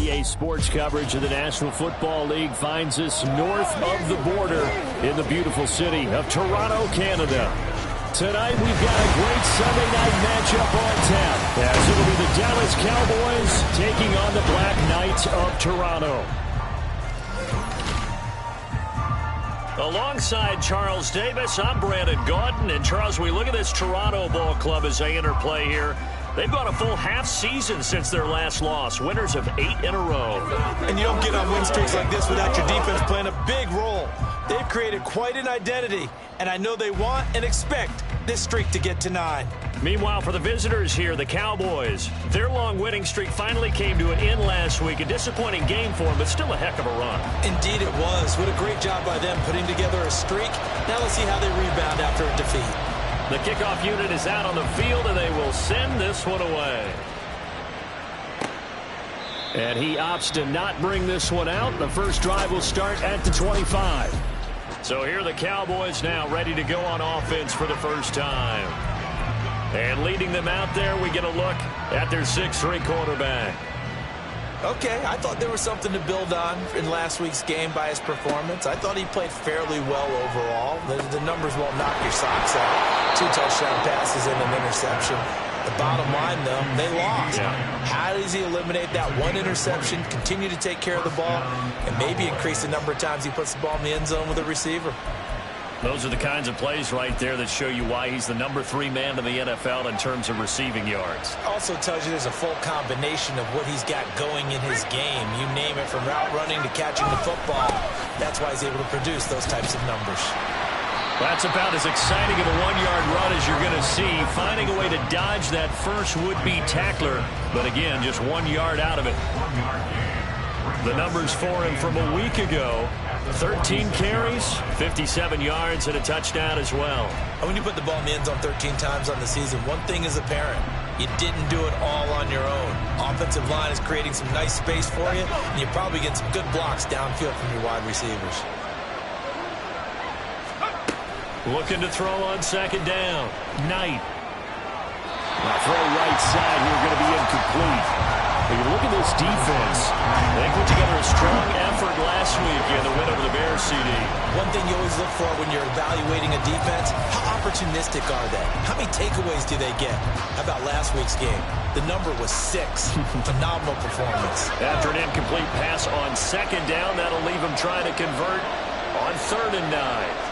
NBA sports coverage of the National Football League finds us north of the border in the beautiful city of Toronto, Canada. Tonight we've got a great Sunday night matchup on tap, as it'll be the Dallas Cowboys taking on the Black Knights of Toronto. Alongside Charles Davis, I'm Brandon Gaudin. And Charles, we look at this Toronto Ball Club as they enter play here. They've gone a full half season since their last loss, winners of 8 in a row. And you don't get on win streaks like this without your defense playing a big role. They've created quite an identity, and I know they want and expect this streak to get to 9. Meanwhile, for the visitors here, the Cowboys, their long winning streak finally came to an end last week. A disappointing game for them, but still a heck of a run. Indeed it was. What a great job by them putting together a streak. Now let's see how they rebound after a defeat. The kickoff unit is out on the field, and they will send this one away. And he opts to not bring this one out. The first drive will start at the 25. So here are the Cowboys now ready to go on offense for the first time. And leading them out there, we get a look at their 6'3" quarterback. Okay, I thought there was something to build on in last week's game by his performance. I thought he played fairly well overall. The numbers won't knock your socks out. 2 touchdown passes and an interception. The bottom line, though, they lost. Yeah. How does he eliminate that one interception, continue to take care of the ball, and maybe increase the number of times he puts the ball in the end zone with a receiver? Those are the kinds of plays right there that show you why he's the number 3 man in the NFL in terms of receiving yards. Also tells you there's a full combination of what he's got going in his game. You name it, from route running to catching the football. That's why he's able to produce those types of numbers. That's about as exciting of a 1-yard run as you're going to see, finding a way to dodge that first would-be tackler, but again, just 1 yard out of it. The numbers for him from a week ago: 13 carries, 57 yards, and a touchdown as well. And when you put the ball in the end zone 13 times on the season, one thing is apparent: you didn't do it all on your own. Offensive line is creating some nice space for you, and you're probably getting some good blocks downfield from your wide receivers. Looking to throw on second down. Knight. Now throw right side here, going to be incomplete. When you look at this defense, they put together a strong effort last week in the win over the Bears, CD. One thing you always look for when you're evaluating a defense: how opportunistic are they? How many takeaways do they get? How about last week's game? The number was 6. Phenomenal performance. After an incomplete pass on second down, that'll leave them trying to convert on 3rd and 9.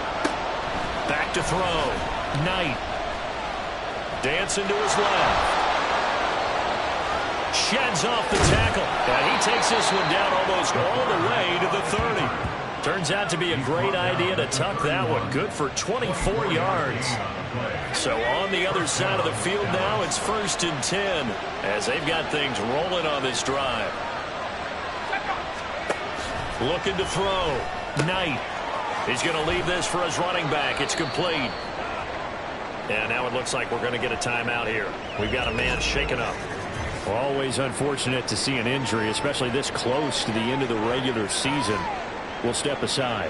Back to throw. Knight. Dancing to his left. Sheds off the tackle. And he takes this one down almost all the way to the 30. Turns out to be a great idea to tuck that one. Good for 24 yards. So on the other side of the field now, it's 1st and 10 as they've got things rolling on this drive. Looking to throw. Knight. He's going to leave this for his running back. It's complete. And now it looks like we're going to get a timeout here. We've got a man shaken up. Always unfortunate to see an injury, especially this close to the end of the regular season. We'll step aside.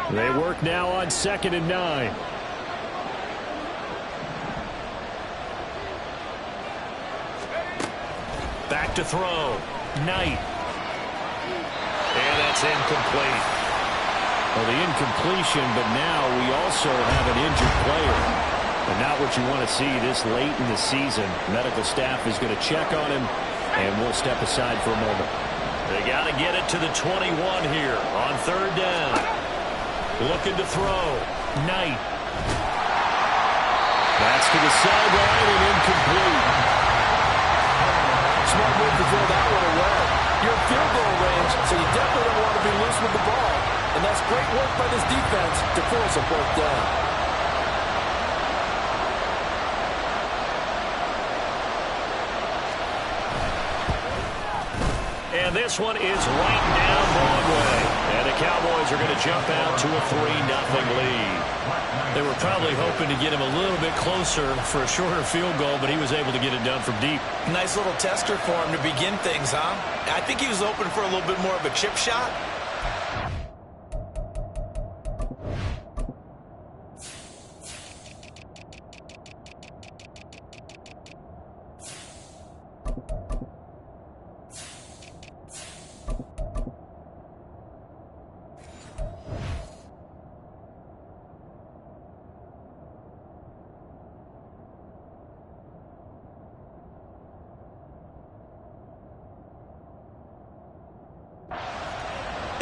They work now on 2nd and 9. Back to throw. Knight. And that's incomplete. Well, the incompletion, but now we also have an injured player. And not what you want to see this late in the season. Medical staff is going to check on him, and we'll step aside for a moment. They got to get it to the 21 here on 3rd down. Looking to throw. Knight. That's to the sideline and incomplete. Smart move to throw that one away. You're in field goal range, so you definitely don't want to be loose with the ball. And that's great work by this defense to force a 4th down. And this one is right down Broadway. And the Cowboys are going to jump out to a 3-0 lead. They were probably hoping to get him a little bit closer for a shorter field goal, but he was able to get it done from deep. Nice little tester for him to begin things, huh? I think he was open for a little bit more of a chip shot.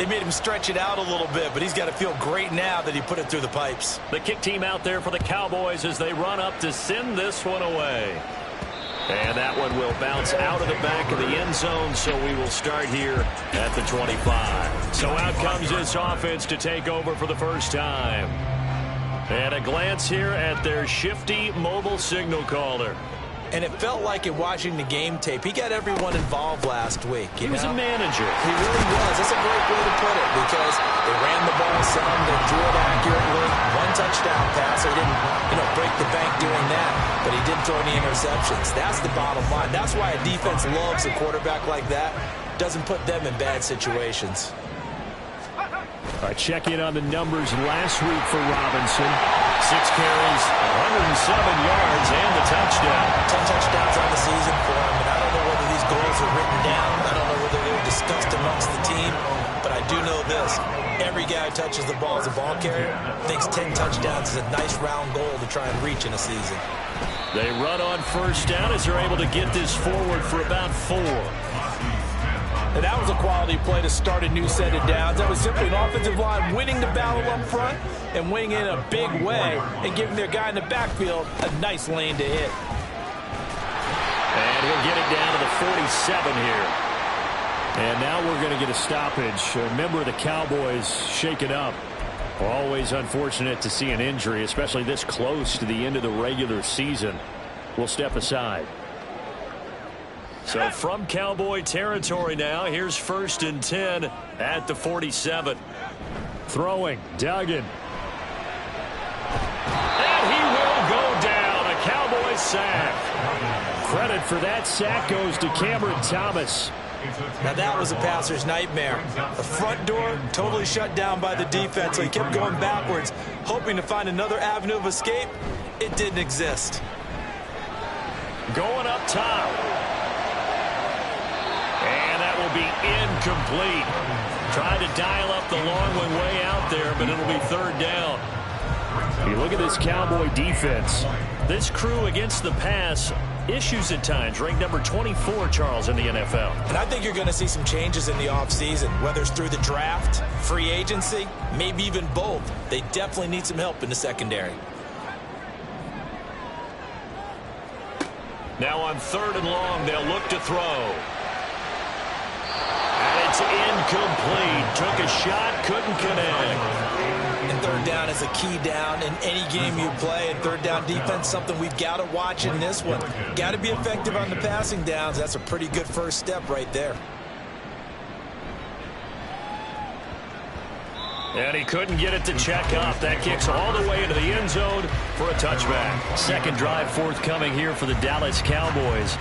They made him stretch it out a little bit, but he's got to feel great now that he put it through the pipes. The kick team out there for the Cowboys as they run up to send this one away. And that one will bounce out of the back of the end zone, so we will start here at the 25. So out comes this offense to take over for the first time. And a glance here at their shifty mobile signal caller. And it felt like in watching the game tape, he got everyone involved last week. He was a manager. He really was. That's a great way to put it because they ran the ball some, they drew it accurately. One touchdown pass. They didn't, break the bank doing that, but he didn't throw any interceptions. That's the bottom line. That's why a defense loves a quarterback like that. Doesn't put them in bad situations. All right, check in on the numbers last week for Robinson. 6 carries, 107 yards, and the touchdown. 10 touchdowns on the season for him, and I don't know whether these goals are written down. I don't know whether they were discussed amongst the team, but I do know this. Every guy who touches the ball as a ball carrier thinks 10 touchdowns is a nice round goal to try and reach in a season. They run on first down as they're able to get this forward for about 4. And that was a quality play to start a new set of downs. That was simply an offensive line winning the battle up front and winning in a big way and giving their guy in the backfield a nice lane to hit. And he'll get it down to the 47 here. And now we're going to get a stoppage. A member of the Cowboys shaken up. Always unfortunate to see an injury, especially this close to the end of the regular season. We'll step aside. So from Cowboy territory now, here's 1st and 10 at the 47. Throwing, Duggan. And he will go down, a Cowboy sack. Credit for that sack goes to Cameron Thomas. Now that was a passer's nightmare. The front door totally shut down by the defense, so he kept going backwards, hoping to find another avenue of escape. It didn't exist. Going up top. And that will be incomplete. Tried to dial up the long one way out there, but it'll be 3rd down. You look at this Cowboy defense. This crew against the pass, issues at times. Ranked number 24, Charles, in the NFL. And I think you're going to see some changes in the offseason, whether it's through the draft, free agency, maybe even both. They definitely need some help in the secondary. Now on 3rd and long, they'll look to throw. And it's incomplete. Took a shot, couldn't connect. And 3rd down is a key down in any game you play. And 3rd down defense, something we've got to watch in this one. Got to be effective on the passing downs. That's a pretty good first step right there. And he couldn't get it to check up. That kicks all the way into the end zone for a touchback. Second drive forthcoming here for the Dallas Cowboys.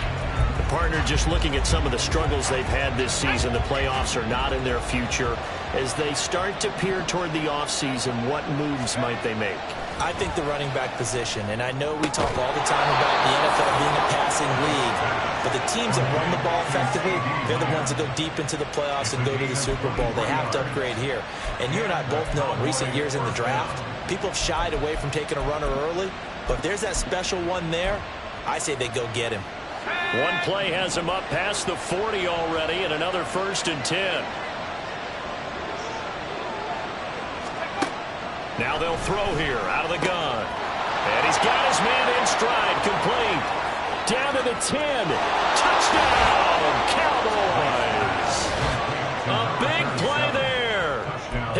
The partner just looking at some of the struggles they've had this season. The playoffs are not in their future. As they start to peer toward the offseason, what moves might they make? I think the running back position, and I know we talk all the time about the NFL being a passing league, but the teams that run the ball effectively, they're the ones that go deep into the playoffs and go to the Super Bowl. They have to upgrade here. And you and I both know in recent years in the draft, people have shied away from taking a runner early, but if there's that special one there, I say they go get him. One play has him up past the 40 already, and another 1st and 10. Now they'll throw here out of the gun. And he's got his man in stride, complete. Down to the 10. Touchdown, Cowboys. A big play there.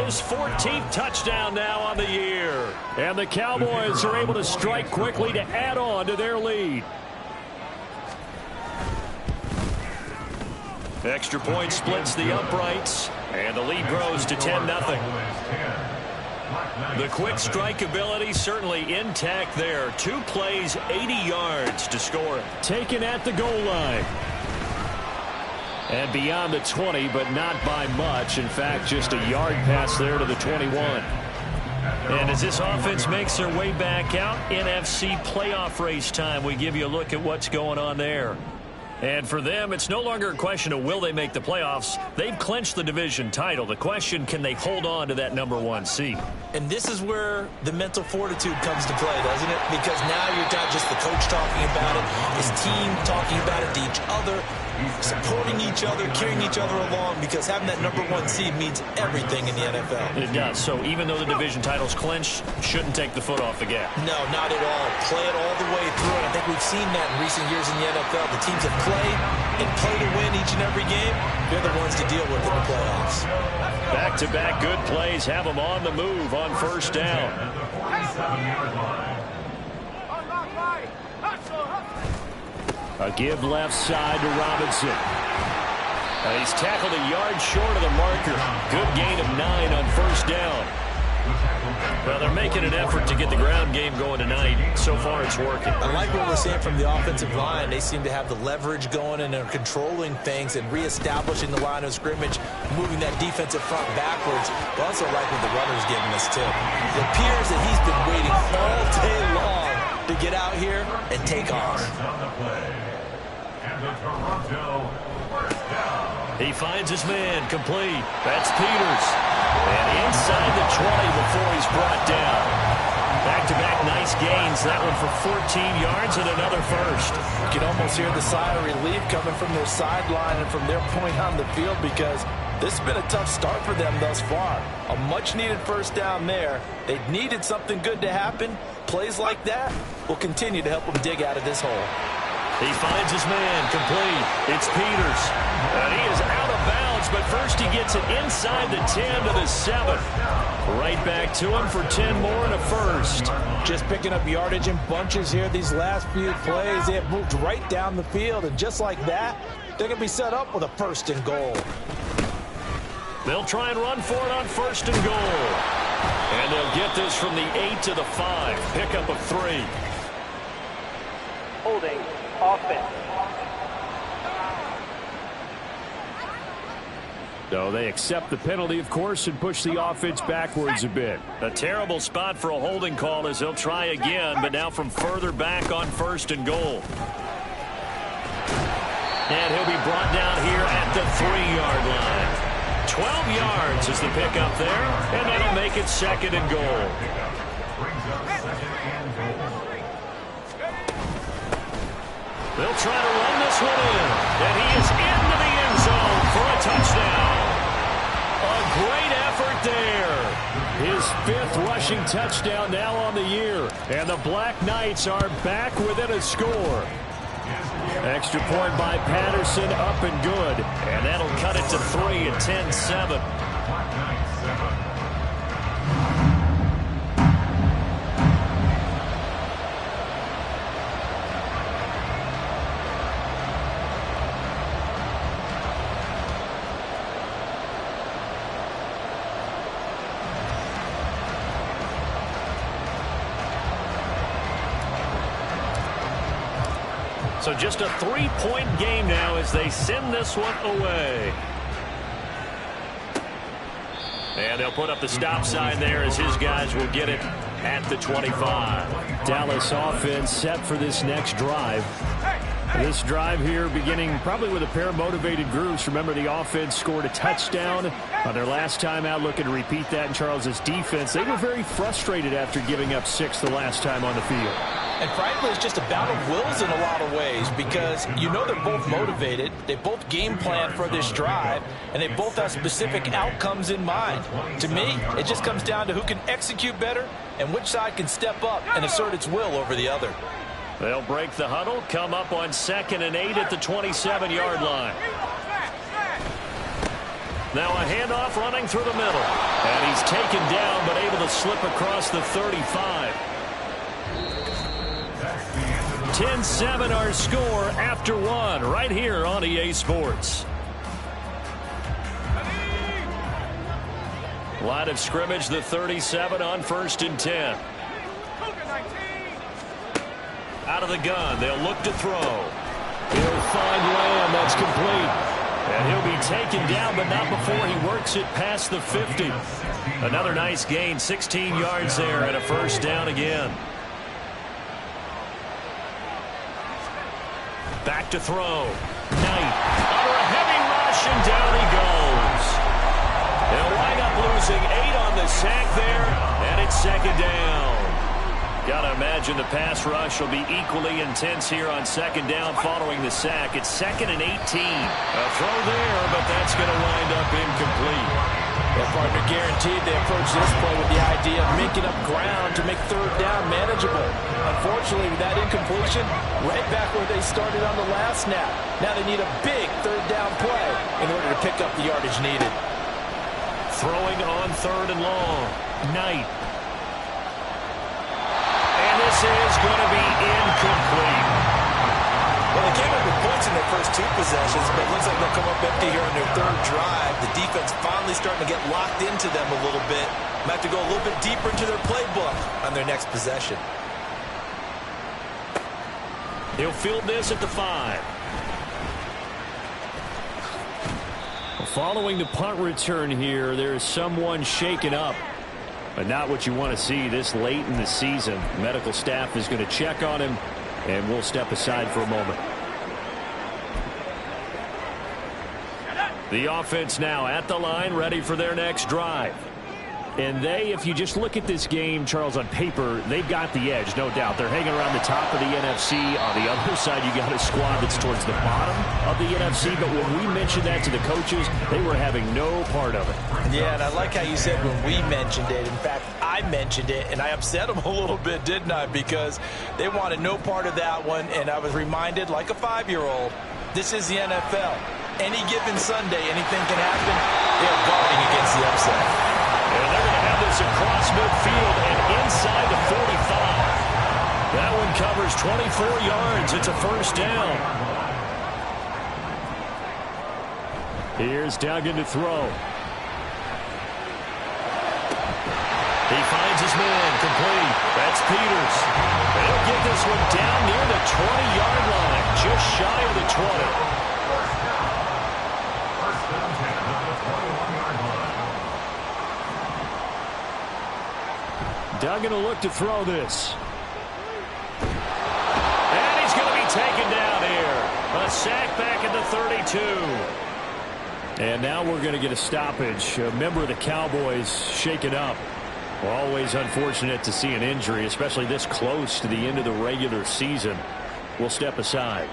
His 14th touchdown now on the year. And the Cowboys are able to strike quickly to add on to their lead. Extra point splits the uprights, and the lead grows to 10-0. The quick strike ability certainly intact there. 2 plays, 80 yards to score. Taken at the goal line. And beyond the 20, but not by much. In fact, just a yard pass there to the 21. And as this offense makes their way back out, NFC playoff race time, we give you a look at what's going on there. And for them, it's no longer a question of will they make the playoffs. They've clinched the division title. The question, can they hold on to that #1 seed? And this is where the mental fortitude comes to play, doesn't it? Because now you're not just the coach talking about it, his team talking about it to each other. supporting each other, carrying each other along, because having that #1 seed means everything in the NFL. It does. So even though the division title's clinched, shouldn't take the foot off the gas. No, not at all. Play it all the way through, and I think we've seen that in recent years in the NFL. The teams that play to win each and every game, they're the ones to deal with in the playoffs. Back-to-back good plays have them on the move on first down. A give left side to Robinson. He's tackled a yard short of the marker. Good gain of 9 on first down. Well, they're making an effort to get the ground game going tonight. So far, it's working. I like what we're seeing from the offensive line. They seem to have the leverage going, and they're controlling things and reestablishing the line of scrimmage, moving that defensive front backwards. But also like what the runner's giving us, too. It appears that he's been waiting all day long to get out here and take off. He finds his man, complete. That's Peters. And inside the 20 before he's brought down. Back-to-back nice gains. That one for 14 yards and another first. You can almost hear the sigh of relief coming from their sideline and from their point on the field, because this has been a tough start for them thus far. A much-needed first down there. They needed something good to happen. Plays like that will continue to help them dig out of this hole. He finds his man, complete. It's Peters. And he is out of bounds, but first he gets it inside the 10 to the 7. Right back to him for 10 more and a first. Just picking up yardage in bunches here these last few plays. They have moved right down the field, and just like that, they're going to be set up with a first and goal. They'll try and run for it on first and goal. And they'll get this from the 8 to the 5. Pickup of 3. Holding. Offense. So they accept the penalty, of course, and push the offense backwards a bit. A terrible spot for a holding call as they'll try again, but now from further back on first and goal. And he'll be brought down here at the 3-yard line. 12 yards is the pickup there, and that'll make it second and goal. They'll try to run this one in, and he is into the end zone for a touchdown. A great effort there. His 5th rushing touchdown now on the year, and the Black Knights are back within a score. Extra point by Patterson, up and good, and that'll cut it to 3 at 10-7. So just a 3-point game now as they send this one away. And they'll put up the stop sign there as his guys will get it at the 25. Dallas offense set for this next drive. This drive here beginning probably with a pair of motivated groups. Remember, the offense scored a touchdown on their last time out. Looking to repeat that in Charles' defense. They were very frustrated after giving up 6 the last time on the field. And frankly, it's just a battle of wills in a lot of ways, because you know they're both motivated, they both game plan for this drive, and they both have specific outcomes in mind. To me, it just comes down to who can execute better and which side can step up and assert its will over the other. They'll break the huddle, come up on 2nd and 8 at the 27-yard line. Now a handoff running through the middle. And he's taken down but able to slip across the 35. 10-7 our score after 1 right here on EA Sports. Line of scrimmage, the 37 on 1st and 10. Out of the gun, they'll look to throw. He'll find Lamb, that's complete. And he'll be taken down, but not before he works it past the 50. Another nice gain, 16 yards there, and a first down again. Back to throw. Knight under a heavy rush, and down he goes. They'll wind up losing 8 on the sack there, and it's 2nd down. Got to imagine the pass rush will be equally intense here on second down following the sack. It's 2nd and 18. A throw there, but that's going to wind up incomplete. Their partner guaranteed they approach this play with the idea of making up ground to make third down manageable. Unfortunately, with that incompletion, right back where they started on the last snap. Now they need a big third down play in order to pick up the yardage needed. Throwing on 3rd and long. Knight. And this is going to be incomplete. Well, they came up with points in their first 2 possessions, but it looks like they'll come up empty here on their 3rd drive. The defense finally starting to get locked into them a little bit. Might have to go a little bit deeper into their playbook on their next possession. He'll field this at the 5. Following the punt return here, there's someone shaken up. But not what you want to see this late in the season. Medical staff is going to check on him, and we'll step aside for a moment. The offense now at the line, ready for their next drive. And if you just look at this game, Charles, on paper, they've got the edge, no doubt. They're hanging around the top of the NFC. On the other side, you got a squad that's towards the bottom of the NFC. But when we mentioned that to the coaches, they were having no part of it. Yeah, and I like how you said when we mentioned it. In fact, I mentioned it, and I upset them a little bit, didn't I? Because they wanted no part of that one, and I was reminded, like a 5-year-old, this is the NFL. Any given Sunday, anything can happen. They're guarding against the upset. And they're going to have this across midfield and inside the 45. That one covers 24 yards. It's a 1st down. Here's Duggan to throw. He finds his man, complete. That's Peters. They'll get this one down near the 20-yard line, just shy of the 20. Duggan will look to throw this. And he's going to be taken down here. A sack back at the 32. And now we're going to get a stoppage. A member of the Cowboys shaken up. Always unfortunate to see an injury, especially this close to the end of the regular season. We'll step aside.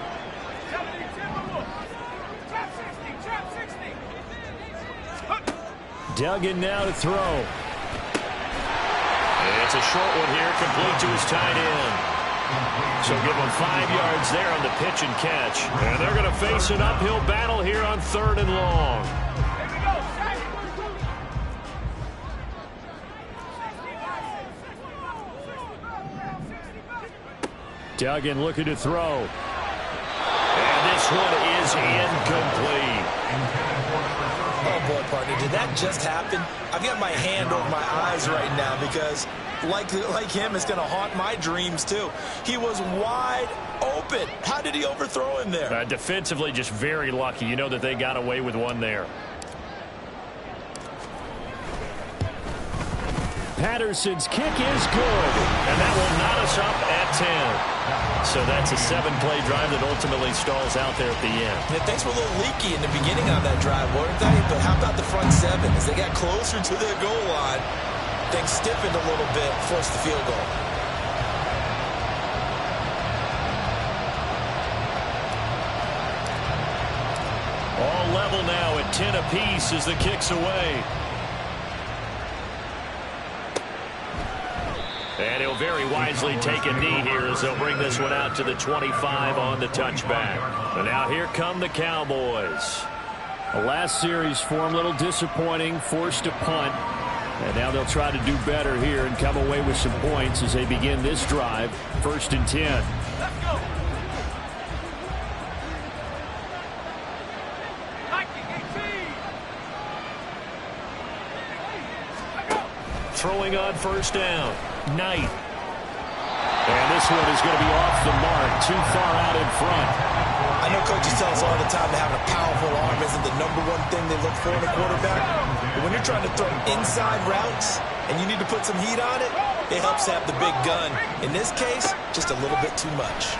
Duggan now to throw. It's a short one here, complete to his tight end. So give him 5 yards there on the pitch and catch. And they're going to face an uphill battle here on 3rd and long. Duggan looking to throw. And this one is incomplete. Oh, boy, partner, did that just happen? I've got my hand over my eyes right now because, like him, it's going to haunt my dreams, too. He was wide open. How did he overthrow him there? Defensively, just very lucky. You know that they got away with one there. Patterson's kick is good, and that will knot us up at 10. So that's a 7-play drive that ultimately stalls out there at the end. Yeah, things were a little leaky in the beginning on that drive, weren't they? But how about the front 7? As they got closer to their goal line, things stiffened a little bit, forced the field goal. All level now at 10 apiece as the kick's away. And he'll very wisely take a knee here as they'll bring this one out to the 25 on the touchback. And now here come the Cowboys. The last series for them, a little disappointing, forced to punt. And now they'll try to do better here and come away with some points as they begin this drive, 1st and 10. Let's go. Throwing on 1st down. Knight. And this one is going to be off the mark, too far out in front. I know coaches tell us all the time that having a powerful arm isn't the #1 thing they look for in a quarterback. But when you're trying to throw inside routes and you need to put some heat on it, it helps have the big gun. In this case, just a little bit too much.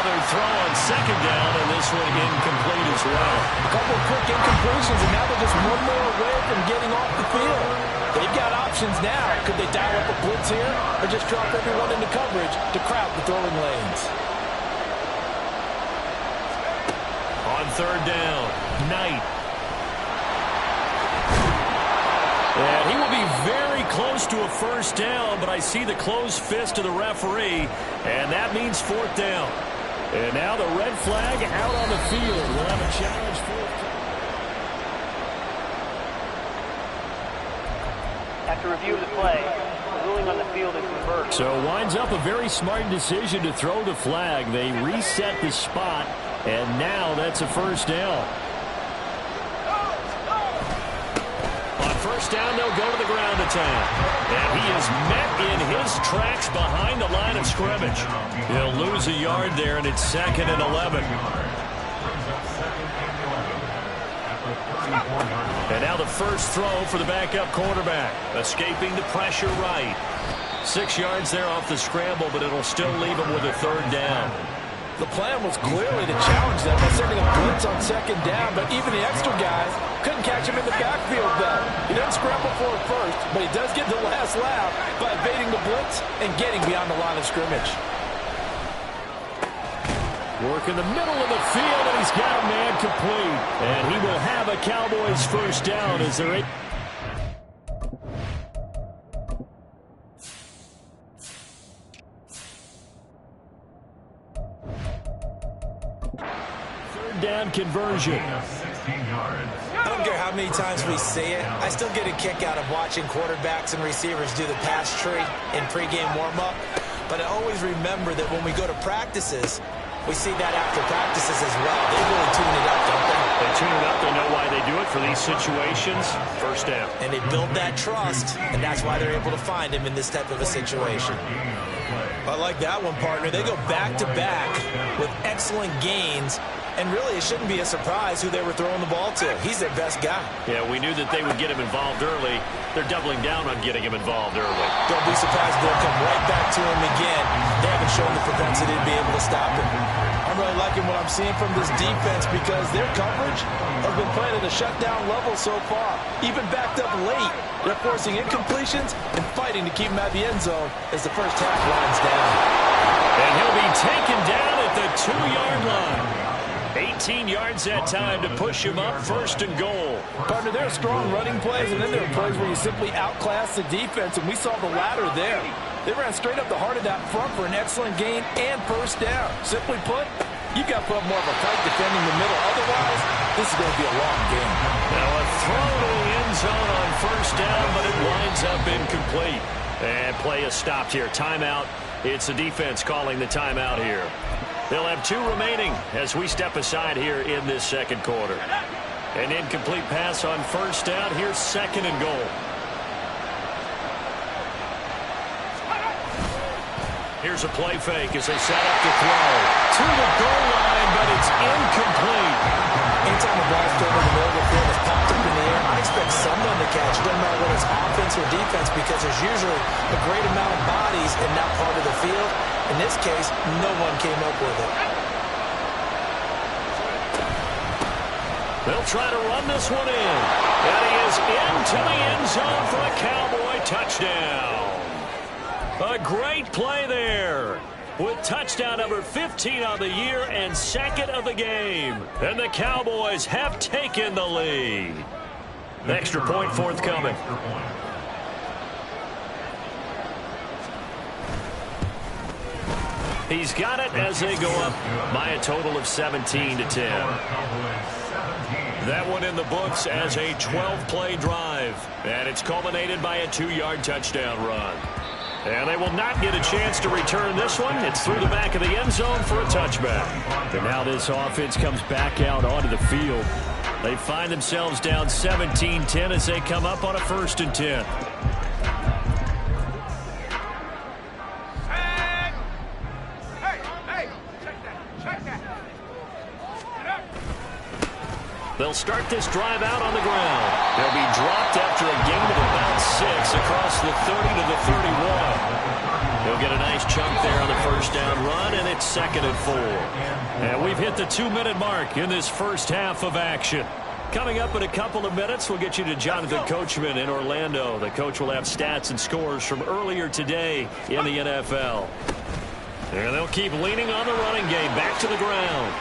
Another throw on second down, and this one incomplete as well. A couple of quick incompletions, and now they're just one more away from getting off the field. They've got options now. Could they dial up a blitz here or just drop everyone into coverage to crowd the throwing lanes? On third down, Knight. And he will be very close to a first down, but I see the closed fist of the referee, and that means fourth down. And now the red flag out on the field. We'll have a challenge fourth down. After review of the play, the ruling on the field is reversed. So winds up a very smart decision to throw the flag. They reset the spot, and now that's a first down. First down, they'll go to the ground attack. And he is met in his tracks behind the line of scrimmage. He'll lose a yard there, and it's 2nd and 11. And now the first throw for the backup quarterback. Escaping the pressure right. 6 yards there off the scramble, but it'll still leave him with a third down. The plan was clearly to challenge them by sending a blitz on second down, but even the extra guys couldn't catch him in the backfield, though. He doesn't scramble for it first, but he does get the last laugh by evading the blitz and getting beyond the line of scrimmage. Work in the middle of the field, and he's got a man complete. And he will have a Cowboys first down as they're down conversion. I don't care how many times we see it. I still get a kick out of watching quarterbacks and receivers do the pass tree in pregame warm-up. But I always remember that when we go to practices, we see that after practices as well. They really tune it up, don't they? They tune it up. They know why they do it for these situations. First down. And they build that trust, and that's why they're able to find him in this type of a situation. I like that one, partner. They go back-to-back with excellent gains. And really, it shouldn't be a surprise who they were throwing the ball to. He's their best guy. Yeah, we knew that they would get him involved early. They're doubling down on getting him involved early. Don't be surprised if they'll come right back to him again. They haven't shown the propensity to be able to stop him. I'm really liking what I'm seeing from this defense because their coverage has been playing at a shutdown level so far. Even backed up late, they're forcing incompletions and fighting to keep him at the end zone as the first half winds down. And he'll be taken down at the 2-yard line. 18 yards that time to push him up, 1st and goal. Partner, there are strong running plays, and then there are plays where you simply outclass the defense, and we saw the latter there. They ran straight up the heart of that front for an excellent gain and first down. Simply put, you've got to put up more of a fight defending the middle. Otherwise, this is going to be a long game. Now a throw to the end zone on first down, but it winds up incomplete. And play is stopped here. Timeout. It's the defense calling the timeout here. They'll have 2 remaining as we step aside here in this second quarter. An incomplete pass on first down. Here's 2nd and goal. Here's a play fake as they set up to throw. To the goal line, but it's incomplete. Anytime the ball's thrown in the middle of the field is popped up in the air, I expect someone to catch it, no matter whether it's offense or defense, because there's usually a great amount of bodies in that part of the field. In this case, no one came up with it. They'll try to run this one in. And he is into the end zone for a Cowboy touchdown. A great play there. With touchdown number 15 on the year and 2nd of the game. And the Cowboys have taken the lead. Extra point forthcoming. He's got it as they go up by a total of 17-10. That one in the books as a 12-play drive. And it's culminated by a 2-yard touchdown run. And they will not get a chance to return this one. It's through the back of the end zone for a touchback. And now this offense comes back out onto the field. They find themselves down 17-10 as they come up on a 1st and 10. They'll start this drive out on the ground. They'll be dropped after a gain of about 6 across the 30 to the 31. He'll get a nice chunk there on the first down run, and it's 2nd and 4. And we've hit the 2-minute mark in this first half of action. Coming up in a couple of minutes, we'll get you to Jonathan Coachman in Orlando. The coach will have stats and scores from earlier today in the NFL. And they'll keep leaning on the running game. Back to the ground.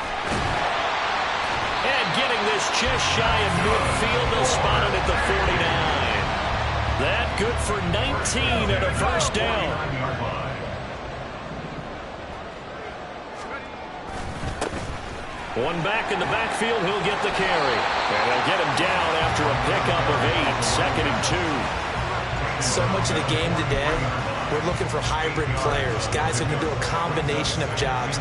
And getting this just shy of midfield. They'll spot it at the 49. That good for 19 and a first down. One back in the backfield, he'll get the carry. And they'll get him down after a pickup of 8, 2nd and 2. So much of the game today, we're looking for hybrid players, guys who can do a combination of jobs.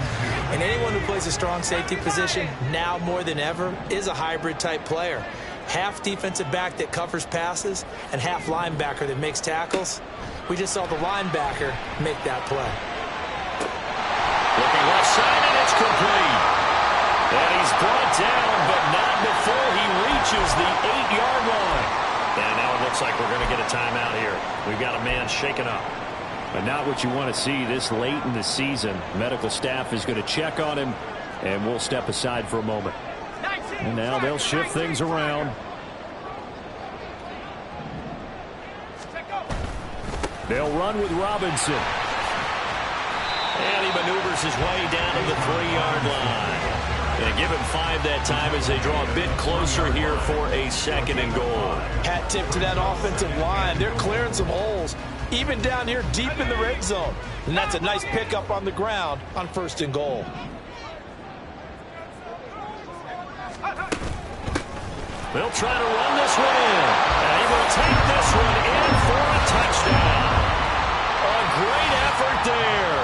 And anyone who plays a strong safety position, now more than ever, is a hybrid type player. Half defensive back that covers passes and half linebacker that makes tackles. We just saw the linebacker make that play. Looking left side, and it's complete. And he's brought down, but not before he reaches the 8-yard line. And now it looks like we're going to get a timeout here. We've got a man shaken up. But not what you want to see this late in the season. Medical staff is going to check on him, and we'll step aside for a moment. And now they'll shift things around. They'll run with Robinson. And he maneuvers his way down to the 3-yard line. And give him 5 that time as they draw a bit closer here for a 2nd and goal. Hat tip to that offensive line. They're clearing some holes, even down here deep in the red zone. And that's a nice pickup on the ground on 1st and goal. They'll try to run this one in. And he will take this one in for a touchdown. A great effort there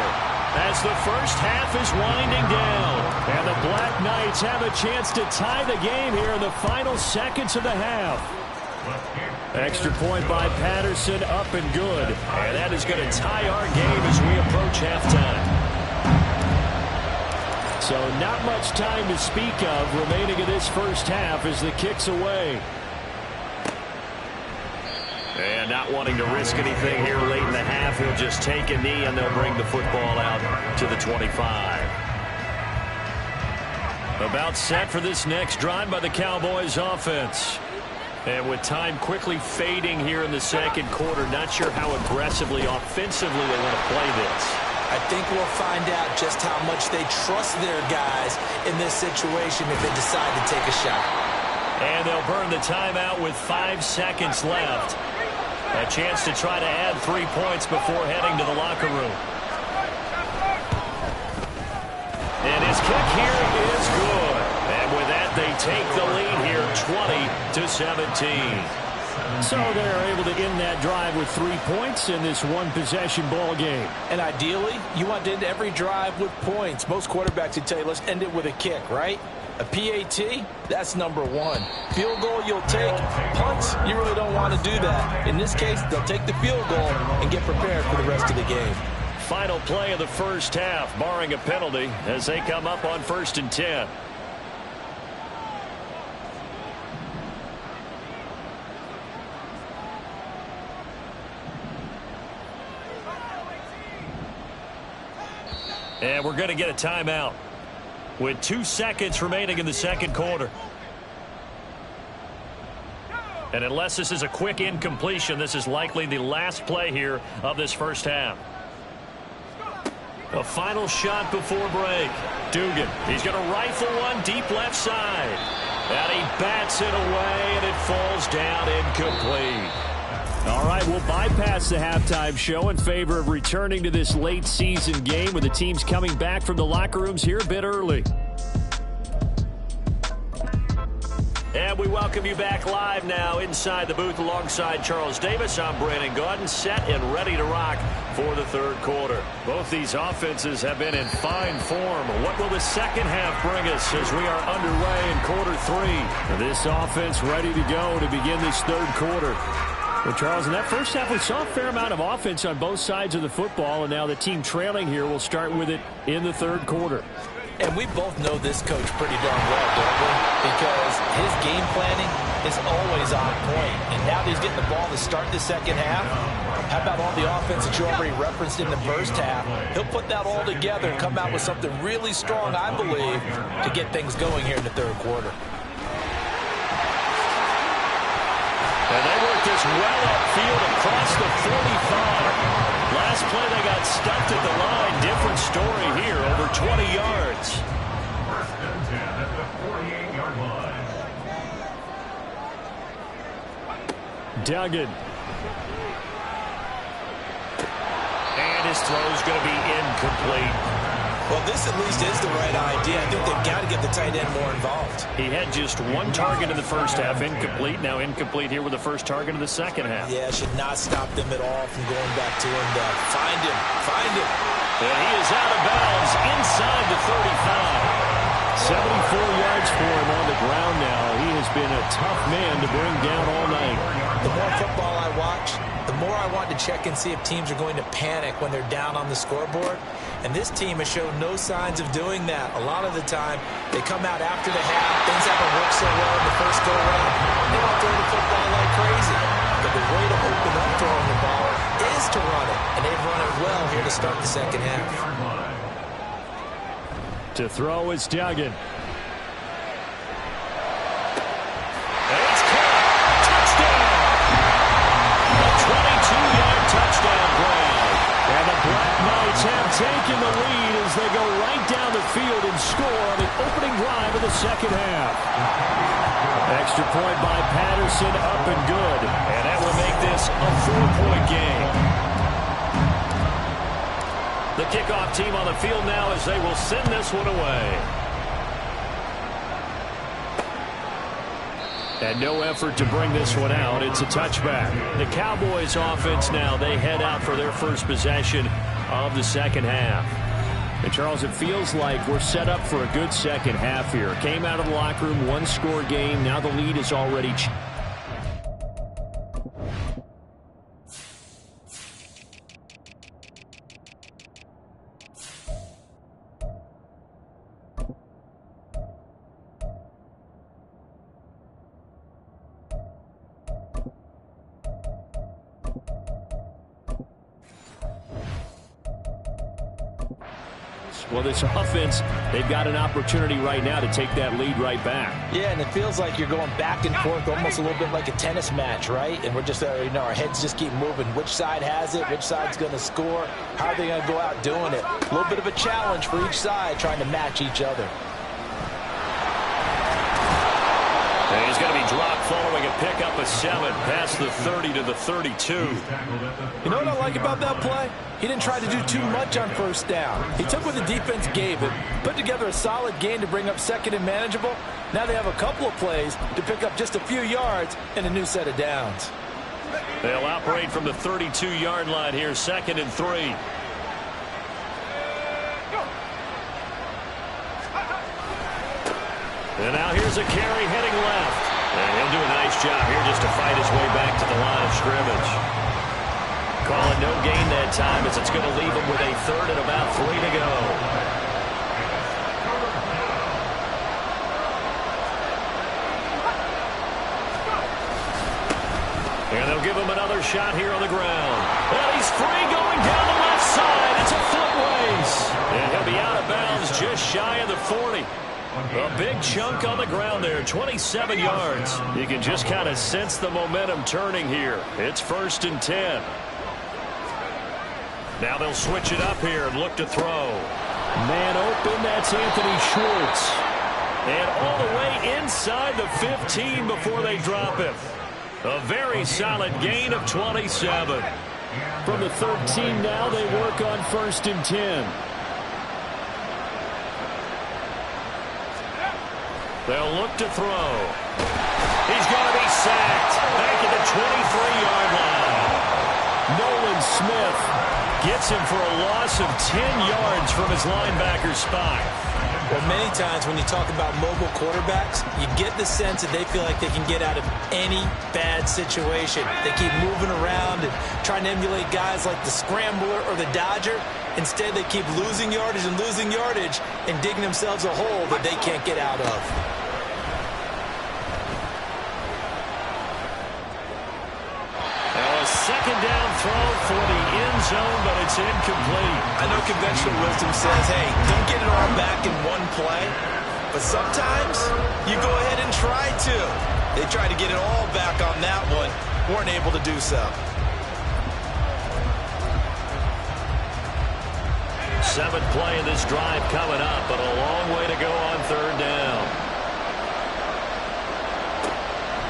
as the first half is winding down. And the Black Knights have a chance to tie the game here in the final seconds of the half. Extra point by Patterson, up and good. And that is going to tie our game as we approach halftime. So not much time to speak of remaining in this first half as the kick's away. And not wanting to risk anything here late in the half, he'll just take a knee and they'll bring the football out to the 25. About set for this next drive by the Cowboys offense. And with time quickly fading here in the 2nd quarter, not sure how aggressively, offensively they want to play this. I think we'll find out just how much they trust their guys in this situation if they decide to take a shot. And they'll burn the timeout with 5 seconds left. A chance to try to add 3 points before heading to the locker room. And his kick here is good. And with that, they take the lead here 20-17. So they're able to end that drive with 3 points in this one-possession ball game. And ideally, you want to end every drive with points. Most quarterbacks would tell you, let's end it with a kick, right? A PAT, that's number 1. Field goal you'll take. Punts, you really don't want to do that. In this case, they'll take the field goal and get prepared for the rest of the game. Final play of the first half, barring a penalty, as they come up on 1st and 10. And we're going to get a timeout with 2 seconds remaining in the 2nd quarter. And unless this is a quick incompletion, this is likely the last play here of this first half. A final shot before break. Dugan, he's going to rifle one deep left side. And he bats it away, and it falls down incomplete. All right, we'll bypass the halftime show in favor of returning to this late season game with the teams coming back from the locker rooms here a bit early. And we welcome you back live now inside the booth alongside Charles Davis. I'm Brandon Gaudin, set and ready to rock for the 3rd quarter. Both these offenses have been in fine form. What will the second half bring us as we are underway in quarter 3? This offense ready to go to begin this 3rd quarter. Well, Charles, in that first half, we saw a fair amount of offense on both sides of the football, and now the team trailing here will start with it in the 3rd quarter. And we both know this coach pretty darn well, don't we? Because his game planning is always on point. And now that he's getting the ball to start the second half, how about all the offense that you already referenced in the first half? He'll put that all together and come out with something really strong, I believe, to get things going here in the third quarter. And they work this well upfield across the 45. Last play, they got stuffed at the line. Different story here, over 20 yards. First and 10 at the 48-yard line. Duggan. And his throw's going to be incomplete. Well, this at least is the right idea. I think they've got to get the tight end more involved. He had just one target in the first half, incomplete. Now incomplete here with the first target in the second half. Yeah, should not stop them at all from going back to him. Find him. Find him. And he is out of bounds inside the 35. 74 yards for him on the ground now. He has been a tough man to bring down all night. The more football I watch, the more I want to check and see if teams are going to panic when they're down on the scoreboard. And this team has shown no signs of doing that. A lot of the time, they come out after the half. Things haven't worked so well in the first go-around. They don't throw the football like crazy. But the way to open up throwing the ball is to run it. And they've run it well here to start the second half. To throw is Duggan. And it's caught. Touchdown! A 22-yard touchdown play. And the Black Knights have taken the lead as they go right down the field and score on the opening drive of the second half. Extra point by Patterson, up and good. And that will make this a 4-point game. The kickoff team on the field now as they will send this one away. And no effort to bring this one out. It's a touchback. The Cowboys offense now, they head out for their first possession of the second half. And Charles, it feels like we're set up for a good second half here. Came out of the locker room, one-score game. Now the lead is already... Well, this offense, they've got an opportunity right now to take that lead right back. Yeah, and it feels like you're going back and forth, almost a little bit like a tennis match, right? And we're just, our heads just keep moving. Which side has it? Which side's going to score? How are they going to go out doing it? A little bit of a challenge for each side, trying to match each other. And he's going to be dropped following a pickup of 7 past the 30 to the 32. You know what I like about that play? He didn't try to do too much on first down. He took what the defense gave him, put together a solid gain to bring up second and manageable. Now they have a couple of plays to pick up just a few yards and a new set of downs. They'll operate from the 32-yard line here, 2nd and 3. And now here's a carry heading left. And he'll do a nice job here just to fight his way back to the line of scrimmage. Call it no gain that time as it's going to leave him with a 3rd and about 3 to go. And they'll give him another shot here on the ground. And he's free going down the left side. It's a foot race. And he'll be out of bounds just shy of the 40. A big chunk on the ground there, 27 yards. You can just kind of sense the momentum turning here. It's 1st and 10. Now they'll switch it up here and look to throw. Man open, that's Anthony Schwartz. And all the way inside the 15 before they drop him. A very solid gain of 27. From the 13 now, they work on 1st and 10. They'll look to throw. He's going to be sacked back at the 23-yard line. Nolan Smith gets him for a loss of 10 yards from his linebacker spot. Well, many times when you talk about mobile quarterbacks, you get the sense that they feel like they can get out of any bad situation. They keep moving around and trying to emulate guys like the Scrambler or the Dodger. Instead, they keep losing yardage and digging themselves a hole that they can't get out of. second down throw for the end zone, but it's incomplete. I know conventional wisdom says, hey, don't get it all back in one play. But sometimes you go ahead and try to. They tried to get it all back on that one. Weren't able to do so. Seventh play of this drive coming up, but a long way to go on third down.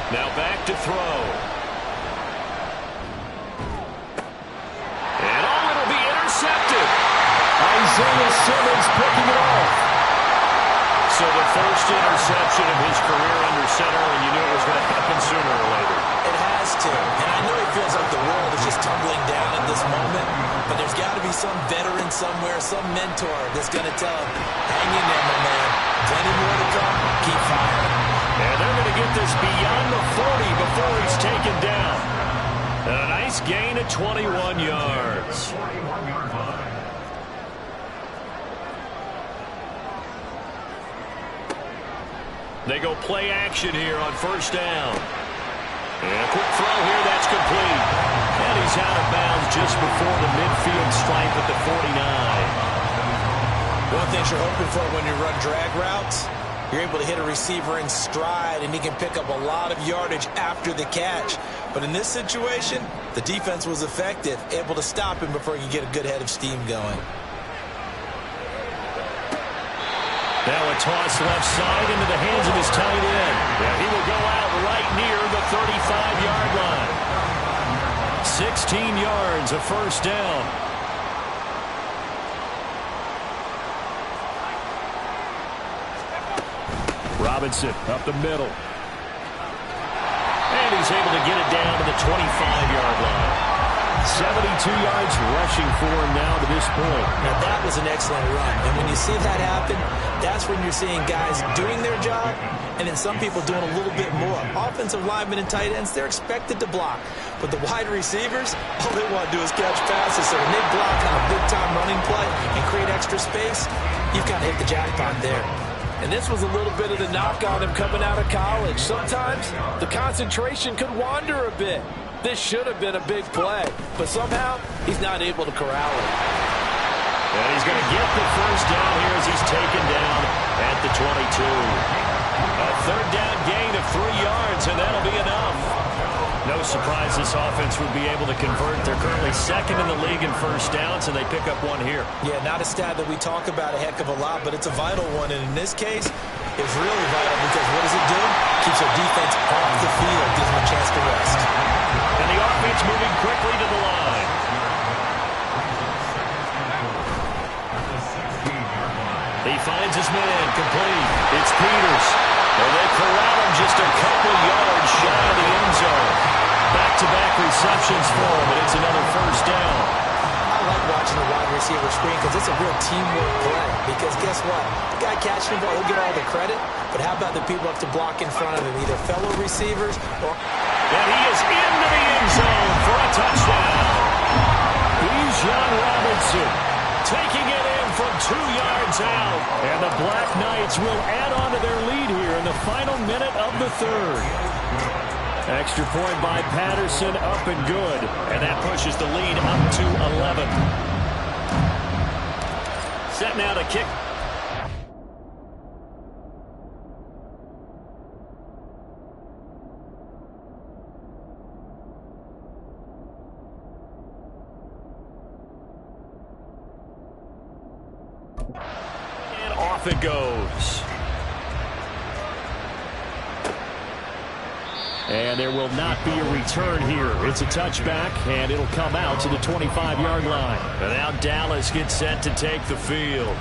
Now back to throw. And it'll be intercepted. Isaiah Simmons picking it off. So the first interception of his career under center, and you knew it was going to happen sooner or later. It has to. And I know it feels like the world is just tumbling down at this moment, but there's got to be some veteran somewhere, some mentor that's going to tell him, hang in there, my man. Plenty more to come. Keep firing. And they're going to get this beyond the 40 before he's taken down. And a nice gain of 21 yards. 41-yard line. They go play action here on first down. And a quick throw here, that's complete. And he's out of bounds just before the midfield stripe at the 49. One thing you're hoping for when you run drag routes, you're able to hit a receiver in stride, and he can pick up a lot of yardage after the catch. But in this situation, the defense was effective, able to stop him before he could get a good head of steam going. Now a toss left side into the hands of his tight end. Yeah, he will go out right near the 35-yard line. 16 yards, a first down. Robinson up the middle. And he's able to get it down to the 25-yard line. 72 yards rushing for him now to this point. Now that was an excellent run. And when you see that happen, that's when you're seeing guys doing their job and then some people doing a little bit more. Offensive linemen and tight ends, they're expected to block. But the wide receivers, all they want to do is catch passes. So when they block on a big-time running play and create extra space, you've kind of hit the jackpot there. And this was a little bit of the knock on him coming out of college. Sometimes the concentration could wander a bit. This should have been a big play, but somehow he's not able to corral it. And he's going to get the first down here as he's taken down at the 22. A third down gain of 3 yards, and that'll be enough. No surprise this offense would be able to convert. They're currently second in the league in first downs, and they pick up one here. Yeah, not a stat that we talk about a heck of a lot, but it's a vital one. And in this case, it's really vital because what does it do? Keeps our defense off the field, gives them a chance to rest. And the offense moving quickly to the line. He finds his man, complete. It's Peters. And they corral him just a couple yards shy of the end zone. Back-to-back receptions for him, and it's another first down. I like watching the wide receiver screen because it's a real teamwork play. Because guess what? The guy catching the ball, he'll get all the credit. But how about the people up to block in front of him, either fellow receivers or... And he is into the end zone for a touchdown. Bijan Robinson taking it in from 2 yards out. And the Black Knights will add on to their lead here in the final minute of the third. Extra point by Patterson, up and good. And that pushes the lead up to 11. Set now to kick. And off it goes. And there will not be a return here. It's a touchback, and it'll come out to the 25-yard line. And now Dallas gets set to take the field.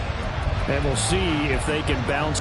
And we'll see if they can bounce.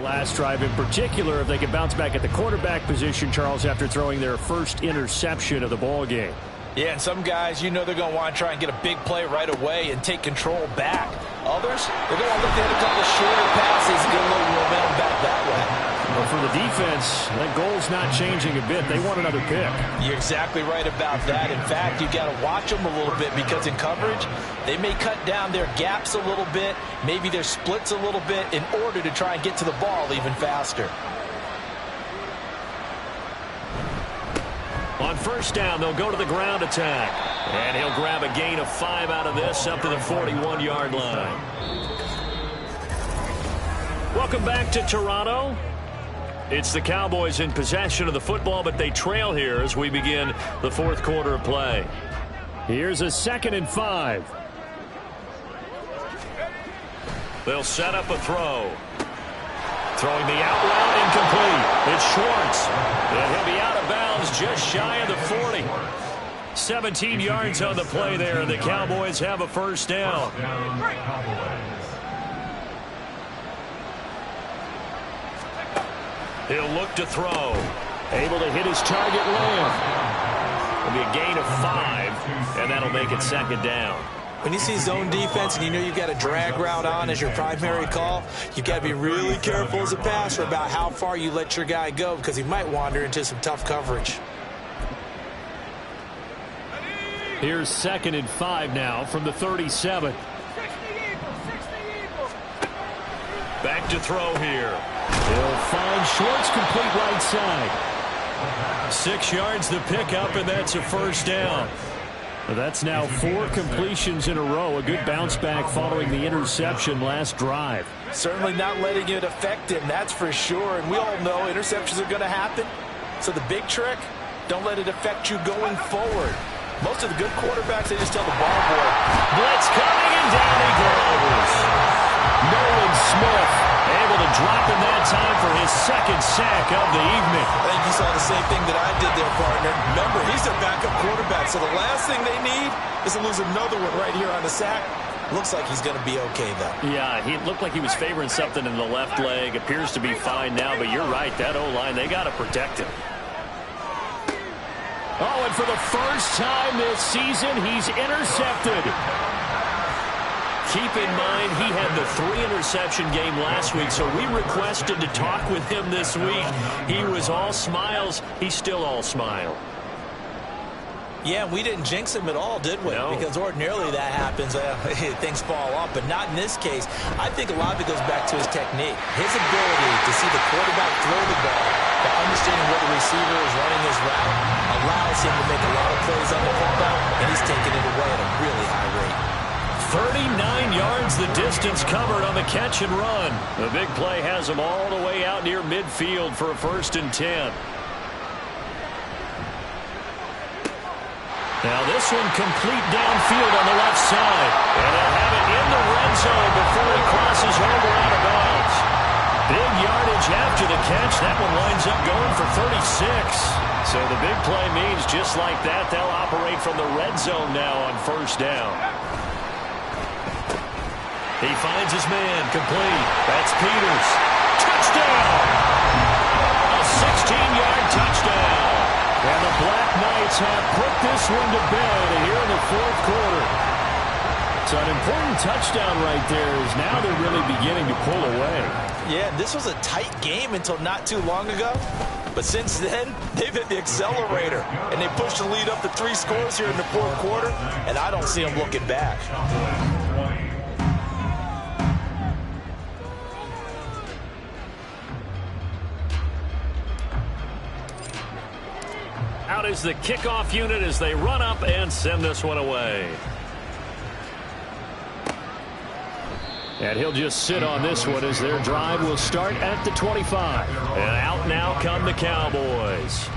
Last drive in particular, if they can bounce back at the quarterback position, Charles, after throwing their first interception of the ball game. Yeah, and some guys, you know they're going to want to try and get a big play right away and take control back. Others, they're going to look at a couple of shorter passes and get a little momentum back that way. Well, for the defense, that goal's not changing a bit. They want another pick. You're exactly right about that. In fact, you got to watch them a little bit because in coverage, they may cut down their gaps a little bit, maybe their splits a little bit in order to try and get to the ball even faster. On first down, they'll go to the ground attack. And he'll grab a gain of 5 out of this up to the 41-yard line. Welcome back to Toronto. It's the Cowboys in possession of the football, but they trail here as we begin the fourth quarter of play. Here's a 2nd and 5. They'll set up a throw. Throwing the out route, incomplete. It's Schwartz. And he'll be out of bounds just shy of the 40. 17 yards on the play there, and the Cowboys have a first down. He'll look to throw. Able to hit his target, Lamb. It'll be a gain of 5, and that'll make it 2nd down. When you see zone defense and you know you've got a drag route on as your primary call, you've got to be really careful as a passer about how far you let your guy go because he might wander into some tough coverage. Here's 2nd and 5 now from the 37. Back to throw here. He'll find Schwartz, complete right side. 6 yards the pickup, and that's a first down. That's now 4 completions in a row. A good bounce back following the interception last drive. Certainly not letting it affect him, that's for sure. And we all know interceptions are going to happen. So the big trick, don't let it affect you going forward. Most of the good quarterbacks, they just tell the ball boy, blitz coming, and down he goes. Nolan Smith able to drop in that time for his 2nd sack of the evening. I think you saw the same thing that I did there, partner. Remember, he's their backup quarterback, so the last thing they need is to lose another one right here on the sack. Looks like he's going to be okay, though. Yeah, he looked like he was favoring something in the left leg. Appears to be fine now, but you're right. That O-line, they got to protect him. Oh, and for the first time this season, he's intercepted. Keep in mind, he had the 3-interception game last week, so we requested to talk with him this week. He was all smiles. He's still all smile. Yeah, we didn't jinx him at all, did we? No. Because ordinarily that happens. Things fall off, but not in this case. I think a lot of it goes back to his technique. His ability to see the quarterback throw the ball, to understanding where the receiver is running his route, allows him to make a lot of plays on the football, and he's taking it away at a really high rate. 39 yards the distance covered on the catch and run. The big play has him all the way out near midfield for a 1st and 10. Now this one complete downfield on the left side. And they'll have it in the red zone before he crosses over out of bounds. Big yardage after the catch. That one winds up going for 36. So the big play means just like that, they'll operate from the red zone now on 1st down. He finds his man, complete. That's Peters. Touchdown! A 16-yard touchdown. And the Black Knights have put this one to bed here in the 4th quarter. So an important touchdown right there is now they're really beginning to pull away. Yeah, this was a tight game until not too long ago. But since then, they've hit the accelerator. And they pushed the lead up to 3 scores here in the 4th quarter. And I don't see them looking back. Out is the kickoff unit as they run up and send this one away. And he'll just sit on this one as their drive will start at the 25. And out now come the Cowboys.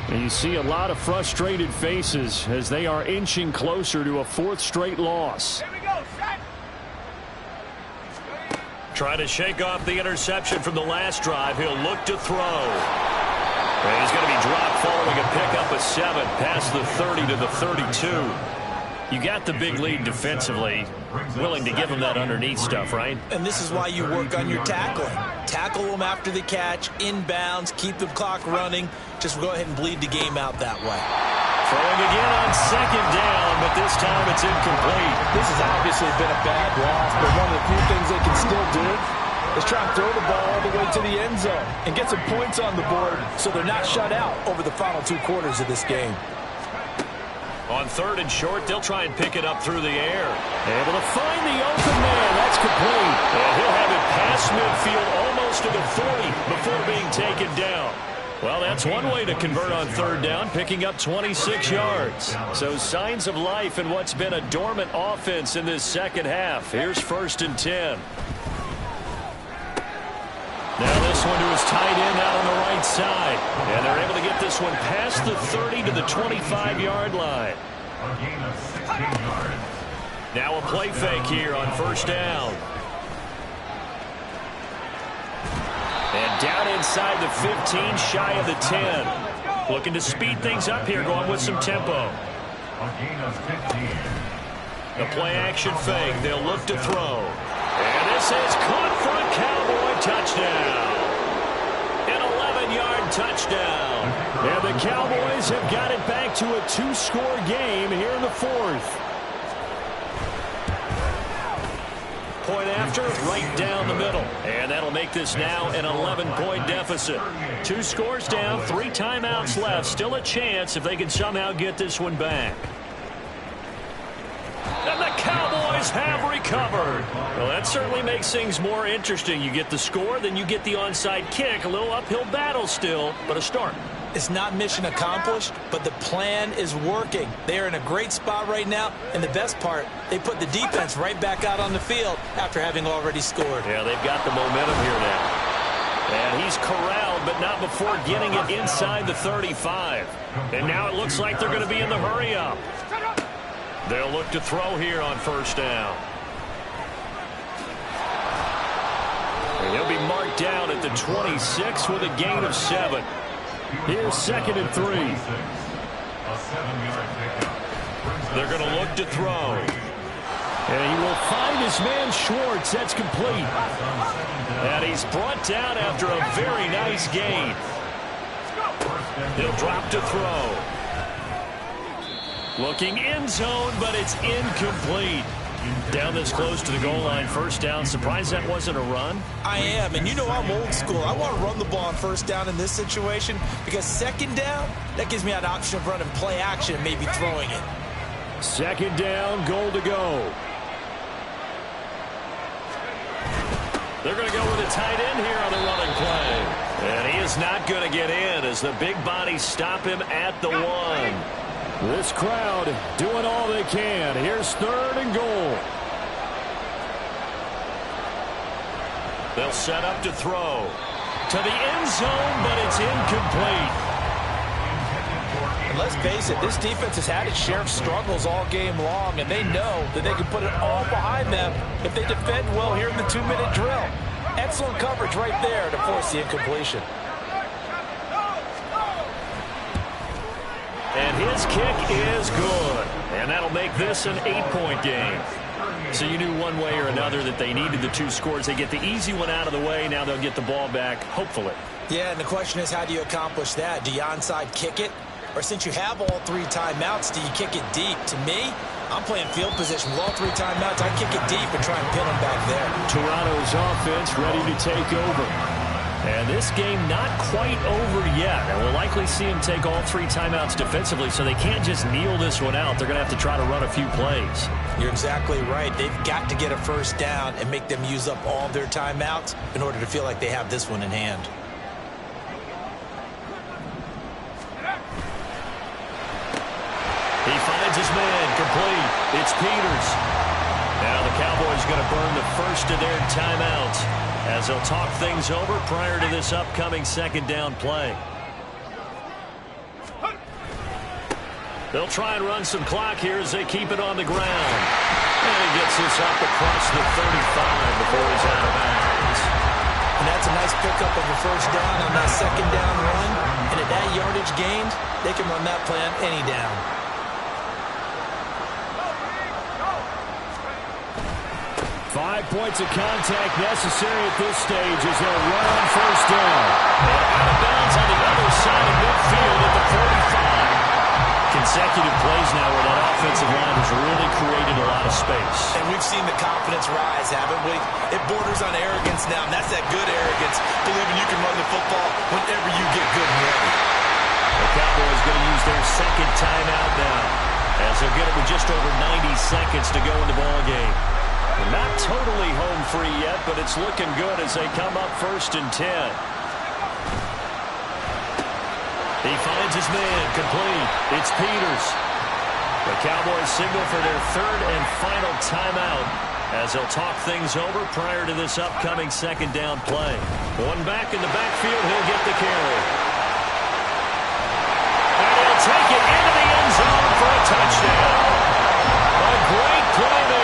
And you see a lot of frustrated faces as they are inching closer to a 4th straight loss. Here we go, set. Trying to shake off the interception from the last drive. He'll look to throw. And he's going to be dropped following a pickup of 7 past the 30 to the 32. You got the big lead defensively. Willing to give them that underneath stuff, right? And this is why you work on your tackling. Tackle them after the catch, inbounds, keep the clock running. Just go ahead and bleed the game out that way. Throwing again on second down, but this time it's incomplete. This has obviously been a bad loss, but one of the few things they can still do is try and throw the ball all the way to the end zone and get some points on the board so they're not shut out over the final 2 quarters of this game. On 3rd and short, they'll try and pick it up through the air. Able to find the open man. That's complete. And he'll have it past midfield almost to the 40 before being taken down. Well, that's one way to convert on 3rd down, picking up 26 yards. So signs of life in what's been a dormant offense in this second half. Here's 1st and 10. Now this one to his tight end out on the right side. And they're able to get this one past the 30 to the 25-yard line. A gain of 16 yards. Now a play fake here on 1st down. And down inside the 15, shy of the 10. Looking to speed things up here, going with some tempo. A gain of 15. The play action fake. They'll look to throw. And this is caught for a Cowboy touchdown. An 11-yard touchdown. And the Cowboys have got it back to a 2-score game here in the 4th. Point after, right down the middle. And that'll make this now an 11-point deficit. 2 scores down, 3 timeouts left. Still a chance if they can somehow get this one back. And the Cowboys have recovered. Well, that certainly makes things more interesting. You get the score, then you get the onside kick. A little uphill battle still, but a start. It's not mission accomplished, but the plan is working. They are in a great spot right now, and the best part, they put the defense right back out on the field after having already scored. Yeah, they've got the momentum here now. And he's corralled, but not before getting it inside the 35. And now it looks like they're going to be in the hurry-up. They'll look to throw here on 1st down. And he'll be marked down at the 26 with a gain of 7. Here's 2nd and 3. A 7-yard pickup. They're going to look to throw. And he will find his man Schwartz. That's complete. And he's brought down after a very nice gain. He'll drop to throw. Looking end zone, but it's incomplete. Down this close to the goal line, 1st down. Surprised that wasn't a run? I am, and you know I'm old school. I want to run the ball on 1st down in this situation because 2nd down, that gives me an option of running play action and maybe throwing it. 2nd down, goal to go. They're going to go with a tight end here on the running play. And he is not going to get in as the big bodies stop him at the 1. This crowd doing all they can. Here's 3rd and goal. They'll set up to throw. To the end zone, but it's incomplete. And let's face it, this defense has had its share of struggles all game long, and they know that they can put it all behind them if they defend well here in the 2-minute drill. Excellent coverage right there to force the incompletion. And his kick is good. And that'll make this an 8-point game. So you knew one way or another that they needed the 2 scores. They get the easy one out of the way. Now they'll get the ball back, hopefully. Yeah, and the question is, how do you accomplish that? Do you onside kick it? Or since you have all 3 timeouts, do you kick it deep? To me, I'm playing field position with all 3 timeouts. I kick it deep and try and pin them back there. Toronto's offense ready to take over. And this game not quite over yet. And we'll likely see him take all 3 timeouts defensively, so they can't just kneel this one out. They're going to have to try to run a few plays. You're exactly right. They've got to get a 1st down and make them use up all their timeouts in order to feel like they have this one in hand. He finds his man complete. It's Peters. Now the Cowboys going to burn the first of their timeouts as they'll talk things over prior to this upcoming 2nd down play. They'll try and run some clock here as they keep it on the ground. And he gets this up across the 35 before he's out of bounds. And that's a nice pickup of a 1st down on that 2nd down run. And at that yardage gained, they can run that play on any down. 5 points of contact necessary at this stage as they'll run on first down. And out of bounds on the other side of midfield at the 45. Consecutive plays now where that offensive line has really created a lot of space. And we've seen the confidence rise, haven't we? It borders on arrogance now, and that's that good arrogance, believing you can run the football whenever you get good and ready. The Cowboys going to use their second timeout now, as they'll get it with just over 90 seconds to go in the ballgame. They're not totally home free yet, but it's looking good as they come up 1st and 10. He finds his man, complete. It's Peters. The Cowboys signal for their 3rd and final timeout as they'll talk things over prior to this upcoming 2nd down play. One back in the backfield, he'll get the carry. And he'll take it into the end zone for a touchdown. A great play there.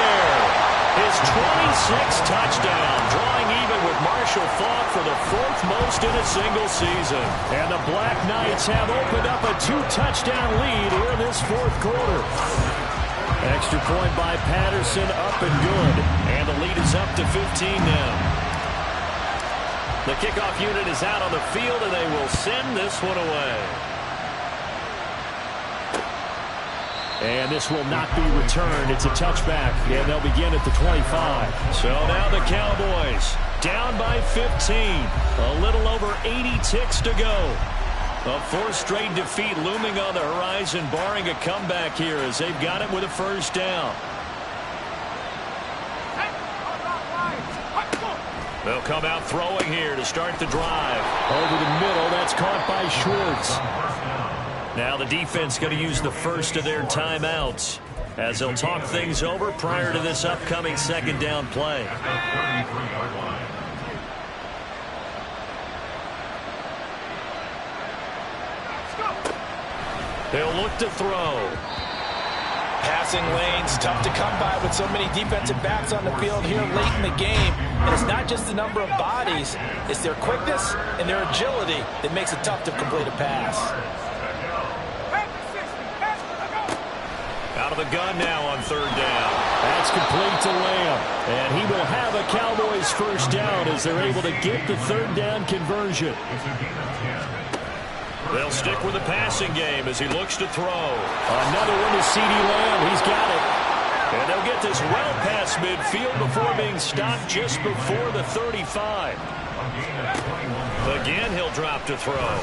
His 26th touchdown, drawing even with Marshall Faulk for the 4th most in a single season. And the Black Knights have opened up a 2-touchdown lead here in this 4th quarter. Extra point by Patterson, up and good. And the lead is up to 15 now. The kickoff unit is out on the field, and they will send this one away. And this will not be returned. It's a touchback, and they'll begin at the 25. So now the Cowboys down by 15. A little over 80 ticks to go. A 4th straight defeat looming on the horizon, barring a comeback here as they've got it with a 1st down. They'll come out throwing here to start the drive. Over the middle, that's caught by Schwartz. Now the defense going to use the first of their timeouts as they'll talk things over prior to this upcoming 2nd down play. They'll look to throw. Passing lanes, tough to come by with so many defensive backs on the field here late in the game. And it's not just the number of bodies, it's their quickness and their agility that makes it tough to complete a pass. Out of the gun now on 3rd down. That's complete to Lamb. And he will have a Cowboys 1st down as they're able to get the 3rd down conversion. They'll stick with the passing game as he looks to throw. Another one to C.D. Lamb. He's got it. And they'll get this well past midfield before being stopped just before the 35. Again, he'll drop to throw.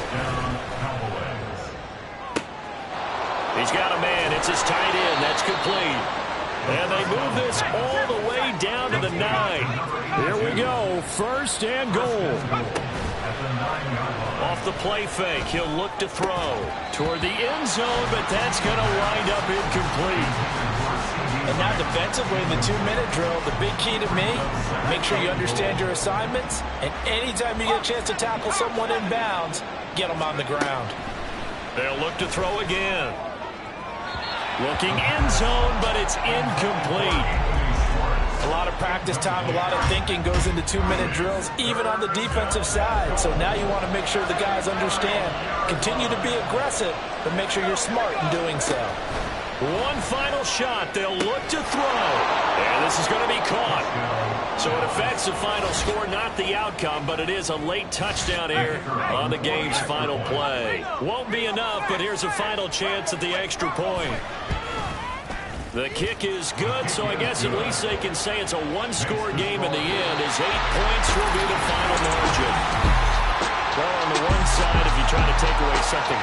He's got a man. It's his tight end. That's complete. And they move this all the way down to the 9. Here we go. 1st and goal. Off the play fake, he'll look to throw toward the end zone, but that's going to wind up incomplete. And now defensively in the 2-minute drill, the big key to me, make sure you understand your assignments, and anytime you get a chance to tackle someone in bounds, get them on the ground. They'll look to throw again. Looking end zone, but it's incomplete. A lot of practice time, a lot of thinking goes into 2-minute drills, even on the defensive side. So now you want to make sure the guys understand. Continue to be aggressive, but make sure you're smart in doing so. One final shot. They'll look to throw. And this is going to be caught. So it affects the final score, not the outcome, but it is a late touchdown here on the game's final play. Won't be enough, but here's a final chance at the extra point. The kick is good, so I guess at least they can say it's a 1-score game in the end, as 8 points will be the final margin. Well, on the one side, if you try to take away something